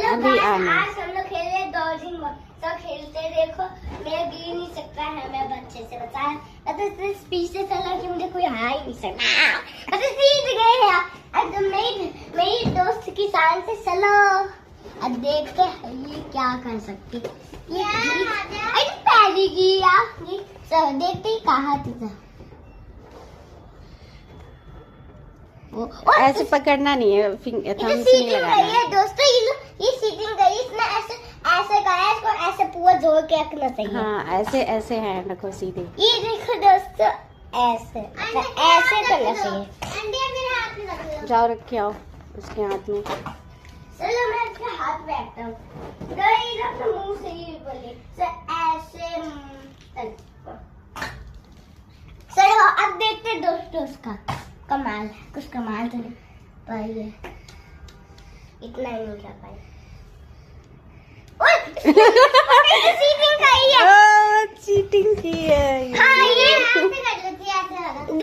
अभी आना। आज हम लोग खेले डॉजिंग तो खेलते देखो मैं गिर नहीं सकता है, मैं बच्चे से बचा है स्पीच से चला कि मुझे कोई हार ही नहीं सकता। सीध गए हैं अब तो मेरी दोस्त की शान से चलो अब देखते हैं ये क्या कर सकती ये पहली गिरा देखते ही कहा तुझे ऐसे पकड़ना नहीं है, थंब से नहीं लगाना है। दोस्तों ये सीटिंग गई, इसने ऐसे ऐसे करा, इसको ऐसे पूरा जोड़ के रखना चाहिए। हाँ ऐसे ऐसे हैंड रखो सीधे। ये देखो दोस्तों ऐसे ऐसे करना चाहिए। मेरे हाथ में रख लो। जाओ रख के आओ उसके हाथ में। चलो मैं इसके हाथ में रखता हूँ। नहीं रखना मुंह से ही बोले ऐसे। चलो अब देखते हैं दोस्तों उसका कमाल है, कुछ कमाल तो नहीं पर ये इतना ही नहीं कर पाए।